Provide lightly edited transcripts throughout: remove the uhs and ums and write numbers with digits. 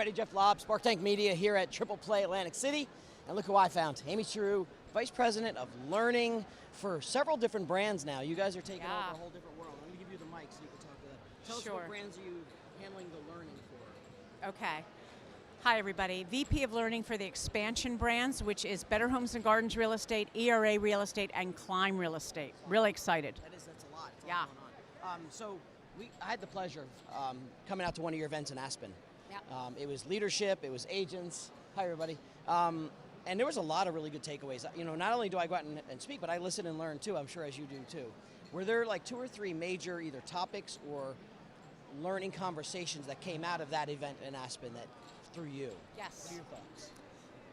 everybody, Jeff Lobb, SparkTank Media here at Triple Play Atlantic City. And look who I found, Amy Chorew, Vice President of Learning for several different brands now. You guys are taking over a whole different world. Let me give you the mic so you can talk to them. Tell us what brands are you handling the learning for? Okay. Hi everybody, VP of Learning for the expansion brands, which is Better Homes and Gardens Real Estate, ERA Real Estate, and Climb Real Estate. Really excited. That's a lot. It's a lot going on. So I had the pleasure of coming out to one of your events in Aspen. Yep. It was leadership, it was agents. Hi everybody. And there was a lot of really good takeaways. You know, not only do I go out and speak, but I listen and learn too, I'm sure as you do too. Were there like 2 or 3 major either topics or learning conversations that came out of that event in Aspen that through you? Yes. What are your thoughts?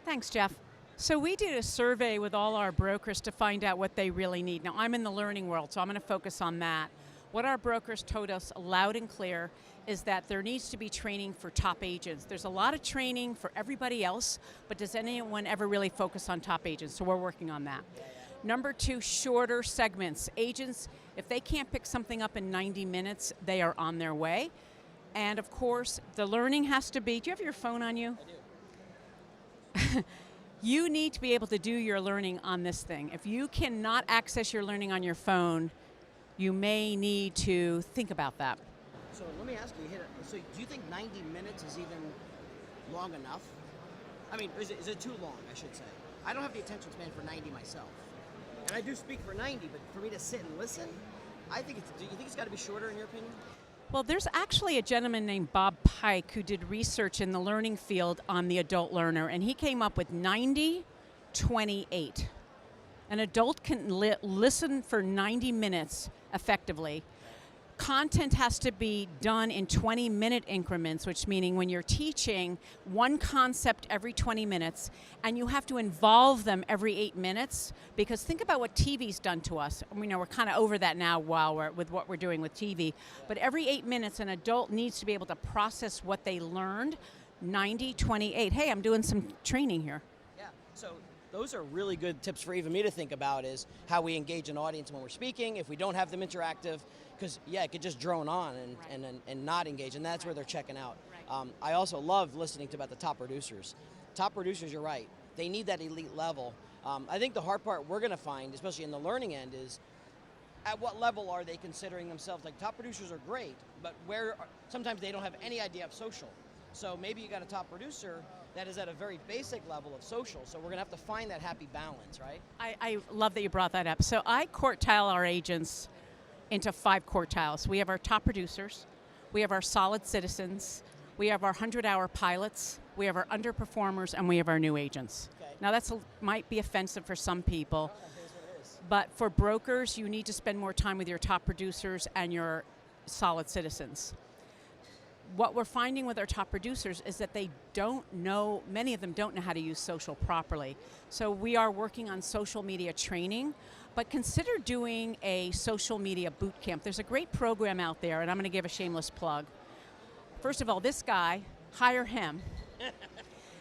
Thanks, Jeff. So we did a survey with all our brokers to find out what they really need. Now I'm in the learning world, so I'm going to focus on that. What our brokers told us loud and clear is that there needs to be training for top agents. There's a lot of training for everybody else, but does anyone ever really focus on top agents? So we're working on that. Number 2, shorter segments. Agents, if they can't pick something up in 90 minutes, they are on their way. And of course, the learning has to be, do you have your phone on you? I do. You need to be able to do your learning on this thing. If you cannot access your learning on your phone, you may need to think about that. So let me ask you, so do you think 90 minutes is even long enough? I mean, is it too long, I should say? I don't have the attention span for 90 myself. And I do speak for 90, but for me to sit and listen, do you think it's got to be shorter in your opinion? Well, there's actually a gentleman named Bob Pike who did research in the learning field on the adult learner, and he came up with 90-28. An adult can listen for 90 minutes effectively. Content has to be done in 20-minute increments, which meaning when you're teaching one concept every 20 minutes, and you have to involve them every 8 minutes, because think about what TV's done to us. We know we're kind of over that now with what we're doing with TV, but every 8 minutes an adult needs to be able to process what they learned. 90-28. Hey, I'm doing some training here. Yeah, so those are really good tips for even me to think about, is how we engage an audience when we're speaking, if we don't have them interactive, because yeah, it could just drone on and not engage, and that's where they're checking out. Right. I also love listening to about the top producers. Top producers, you're right, they need that elite level. I think the hard part we're going to find, especially in the learning end, is at what level are they considering themselves? Like, top producers are great, but sometimes they don't have any idea of social. So maybe you got a top producer that is at a very basic level of social, so we're going to have to find that happy balance, right? I love that you brought that up. So I quartile our agents into 5 quartiles. We have our top producers, we have our solid citizens, we have our 100-hour pilots, we have our underperformers, and we have our new agents. Okay. Now that might be offensive for some people, but for brokers, you need to spend more time with your top producers and your solid citizens. What we're finding with our top producers is that they don't know, many of them don't know how to use social properly. So we are working on social media training, but consider doing a social media boot camp. There's a great program out there, and I'm going to give a shameless plug. First of all, this guy, hire him.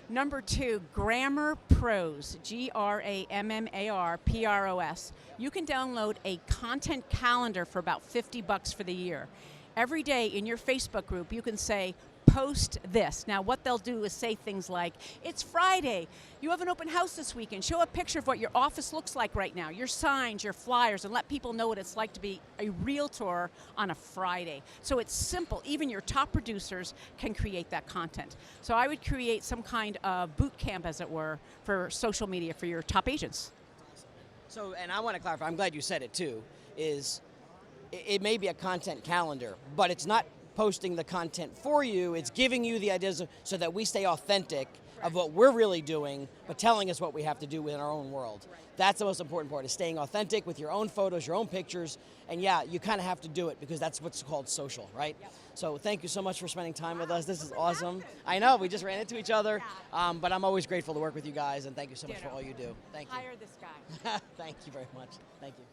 Number 2, Grammar Pros, GRAMMARPROS. You can download a content calendar for about $50 for the year. Every day in your Facebook group, you can say, post this. Now what they'll do is say things like, it's Friday, you have an open house this weekend, show a picture of what your office looks like right now, your signs, your flyers, and let people know what it's like to be a realtor on a Friday. So it's simple, even your top producers can create that content. So I would create some kind of boot camp, as it were, for social media for your top agents. So, and I want to clarify, I'm glad you said it too, is it may be a content calendar, but it's not posting the content for you, it's giving you the ideas so that we stay authentic of what we're really doing, but telling us what we have to do within our own world. Right. That's the most important part, is staying authentic with your own photos, your own pictures, and yeah, you kind of have to do it because that's what's called social, right? Yep. So thank you so much for spending time with us. This is awesome. I know, we just ran into each other, but I'm always grateful to work with you guys, and thank you so much for all you do. Thank you. Hire this guy. Thank you very much. Thank you.